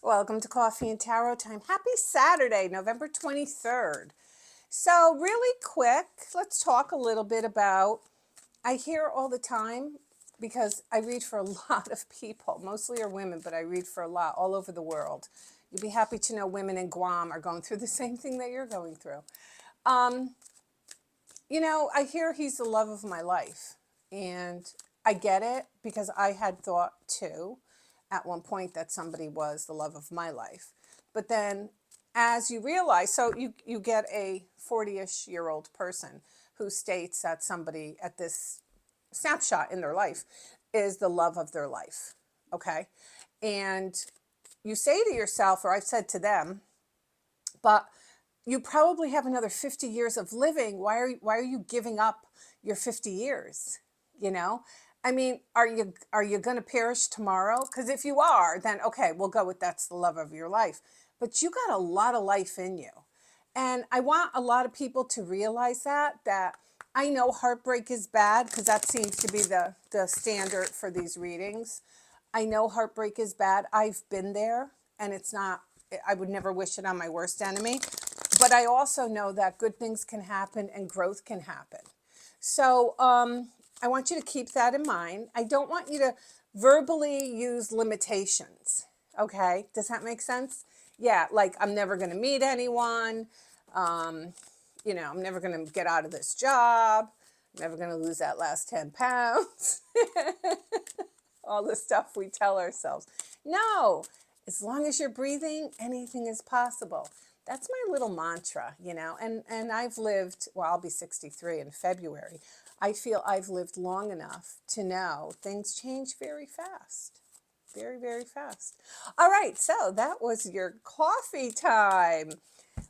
Welcome to Coffee and Tarot Time. Happy Saturday, November 23rd. So really quick, let's talk a little bit about, I hear all the time, because I read for a lot of people, mostly are women, but I read for a lot all over the world. You'd be happy to know women in Guam are going through the same thing that you're going through. I hear he's the love of my life. And I get it because I had thought too at one point that somebody was the love of my life. But then as you realize, so you get a 40-ish-year-old person who states that somebody at this snapshot in their life is the love of their life. Okay. And you say to yourself, or I've said to them, but you probably have another 50 years of living. Why are you giving up your 50 years? I mean, are you going to perish tomorrow? Because if you are, then okay, we'll go with that's the love of your life. But you got a lot of life in you. And I want a lot of people to realize that I know heartbreak is bad because that seems to be the standard for these readings. I know heartbreak is bad. I've been there, and it's not, I would never wish it on my worst enemy. But I also know that good things can happen and growth can happen. So I want you to keep that in mind. I don't want you to verbally use limitations. Okay, does that make sense? Yeah, like I'm never going to meet anyone. I'm never going to get out of this job. I'm never going to lose that last 10 pounds. All the stuff we tell ourselves. No, as long as you're breathing, anything is possible. That's my little mantra, and I've lived, well, I'll be 63 in February. I feel I've lived long enough to know things change very fast. Very, very fast. All right, so that was your coffee time.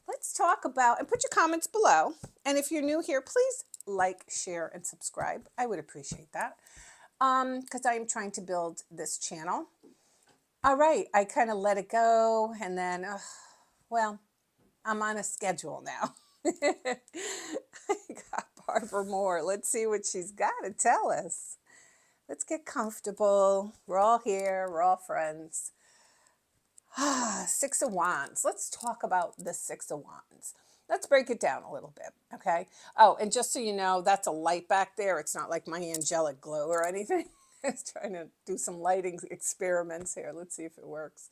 Let's talk about, and put your comments below. And if you're new here, please like, share, and subscribe. I would appreciate that because I am trying to build this channel. All right, I kind of let it go, and then, well, I'm on a schedule now. I got Barbara Moore. Let's see what she's got to tell us. Let's get comfortable. We're all here. We're all friends. Six of Wands. Let's talk about the Six of Wands. Let's break it down a little bit, okay? Oh, and just so you know, that's a light back there. It's not like my angelic glow or anything. I was trying to do some lighting experiments here. Let's see if it works.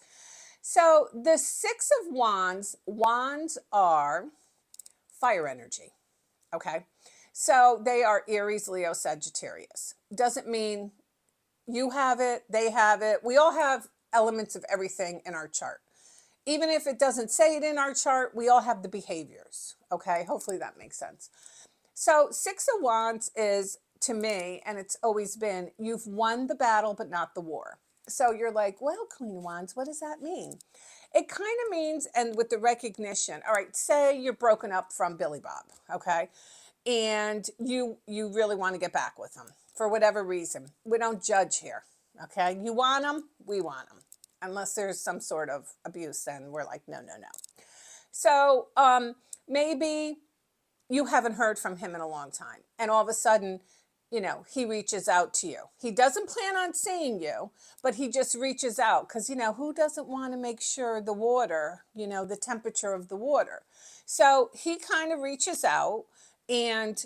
So the Six of Wands, wands are fire energy, okay? So they are Aries, Leo, Sagittarius. Doesn't mean you have it, they have it. We all have elements of everything in our chart. Even if it doesn't say it in our chart, we all have the behaviors, okay? Hopefully that makes sense. So Six of Wands is, to me, and it's always been, you've won the battle but not the war. So you're like, well, Queen of Wands, what does that mean? It kind of means, and with the recognition, all right, say you're broken up from Billy Bob, okay? And you really want to get back with him for whatever reason. We don't judge here, okay? You want him, we want him. Unless there's some sort of abuse, then we're like, no, no, no. So maybe you haven't heard from him in a long time, and all of a sudden, he reaches out to you. He doesn't plan on seeing you, but he just reaches out because, who doesn't want to make sure the water, the temperature of the water. So he kind of reaches out, and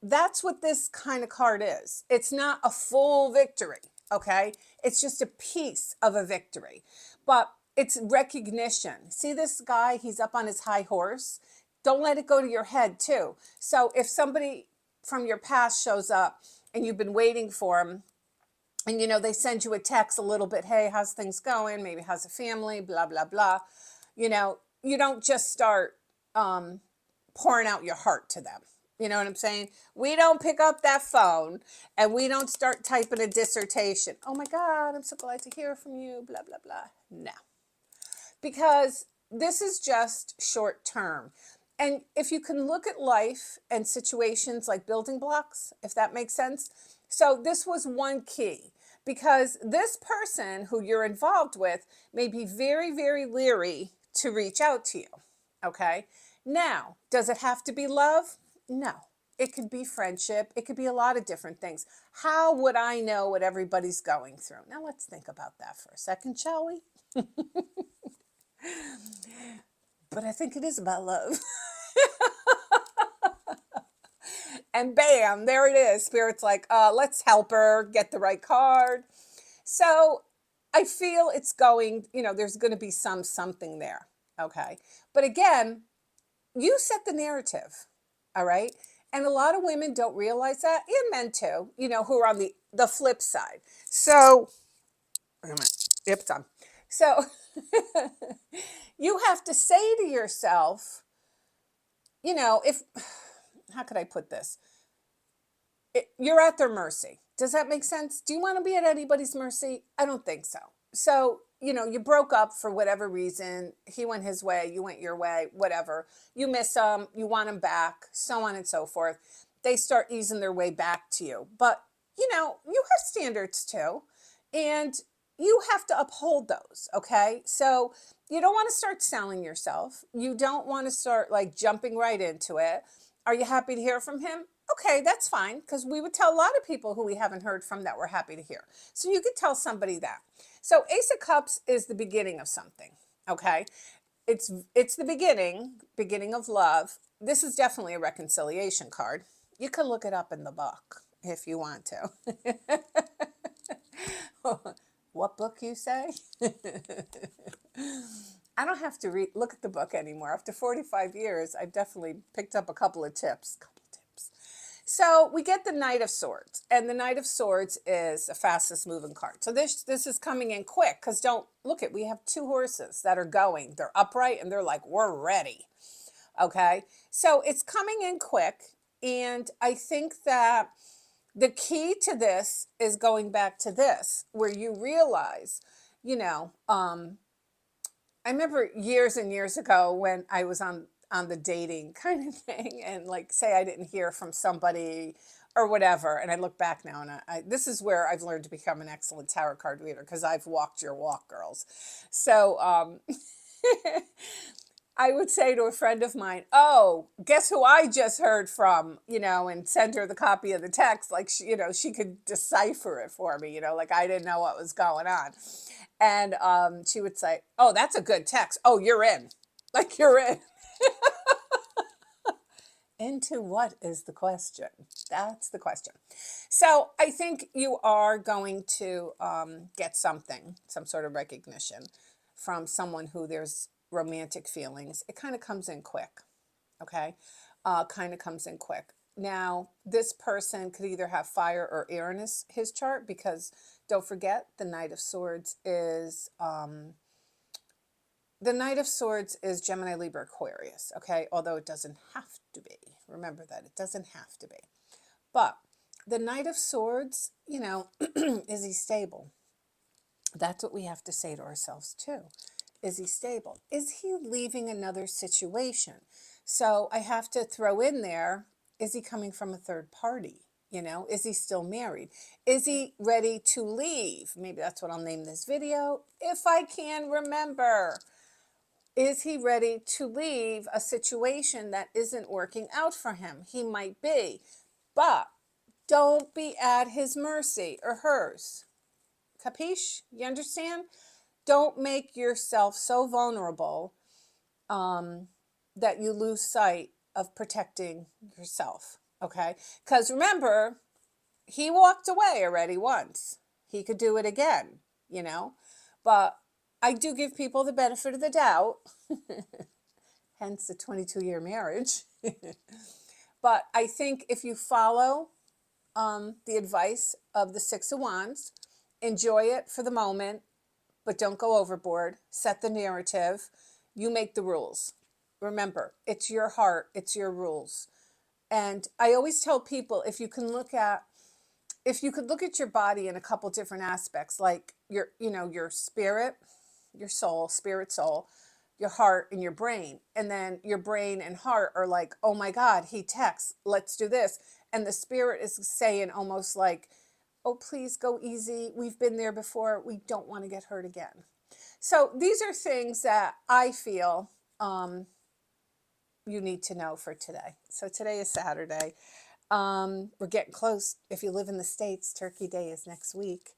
that's what this kind of card is. It's not a full victory, okay? It's just a piece of a victory, but it's recognition. See this guy, he's up on his high horse. Don't let it go to your head too. So if somebody from your past shows up and you've been waiting for them, and they send you a text a little bit, hey, how's things going? Maybe how's the family, blah, blah, blah. You don't just start pouring out your heart to them. You know what I'm saying? We don't pick up that phone and we don't start typing a dissertation. Oh my God, I'm so glad to hear from you, blah, blah, blah. No. Because this is just short term. And if you can look at life and situations like building blocks, if that makes sense. So this was one key, because this person who you're involved with may be very, very leery to reach out to you. Okay. Now, does it have to be love? No. It could be friendship. It could be a lot of different things. How would I know what everybody's going through? Now let's think about that for a second, shall we? but I think it is about love. And bam, there it is. Spirit's like, let's help her get the right card. So I feel it's going, there's going to be something there. Okay. But again, you set the narrative. All right. And a lot of women don't realize that, and men too, who are on the flip side. So, wait a minute. Yep, it's on. So you have to say to yourself, if, how could I put this? You're at their mercy. Does that make sense? Do you want to be at anybody's mercy? I don't think so. So, you broke up for whatever reason. He went his way, you went your way, whatever. You miss him, you want him back, so on and so forth. They start easing their way back to you. But, you have standards too. And you have to uphold those, okay? So you don't want to start selling yourself. You don't want to start like jumping right into it. Are you happy to hear from him? Okay, that's fine, because we would tell a lot of people who we haven't heard from that we're happy to hear. So you could tell somebody that. So Ace of Cups is the beginning of something, okay? It's the beginning of love. This is definitely a reconciliation card. You can look it up in the book if you want to. What book, you say? I don't have to look at the book anymore. After 45 years, I've definitely picked up a couple of tips. So we get the Knight of Swords, and the Knight of Swords is the fastest moving card. So this is coming in quick, because don't look at, we have two horses that are going. They're upright and they're like, we're ready. Okay. So it's coming in quick. And I think that the key to this is going back to this, where you realize, I remember years and years ago when I was on the dating kind of thing, and like say I didn't hear from somebody or whatever, and I look back now, and this is where I've learned to become an excellent tarot card reader, because I've walked your walk, girls. So I would say to a friend of mine, oh, guess who I just heard from, and send her the copy of the text. Like, she could decipher it for me, like I didn't know what was going on. And she would say, oh, that's a good text. Oh, you're in. Like, you're in. Into what is the question? That's the question. So I think you are going to get some sort of recognition from someone who there's romantic feelings. It kind of comes in quick, okay? Kind of comes in quick. Now, this person could either have fire or air in his chart, because don't forget, the Knight of Swords is Gemini, Libra, Aquarius, okay? Although it doesn't have to be. Remember that. It doesn't have to be. But the Knight of Swords, is he stable? That's what we have to say to ourselves too. Is he stable? Is he leaving another situation? So I have to throw in there, is he coming from a third party? Is he still married? Is he ready to leave? Maybe that's what I'll name this video, if I can remember. Is he ready to leave a situation that isn't working out for him? He might be, but don't be at his mercy or hers. Capiche? You understand? Don't make yourself so vulnerable that you lose sight of protecting yourself, okay? Because remember, he walked away already once. He could do it again, But I do give people the benefit of the doubt, hence the 22-year marriage. But I think if you follow the advice of the Six of Wands, enjoy it for the moment, but don't go overboard. Set the narrative. You make the rules. Remember, it's your heart, it's your rules. And I always tell people, if you could look at your body in a couple different aspects, like your spirit, your soul, spirit, soul, your heart and your brain. And then your brain and heart are like, oh my God, he texts, let's do this. And the spirit is saying almost like, oh, please go easy. We've been there before. We don't want to get hurt again. So these are things that I feel you need to know for today. So today is Saturday. We're getting close. If you live in the States, Turkey Day is next week.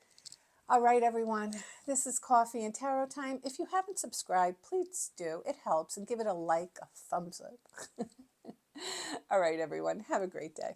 All right, everyone, this is Coffee and Tarot time. If you haven't subscribed, please do. It helps, and give it a like, a thumbs up. All right, everyone, have a great day.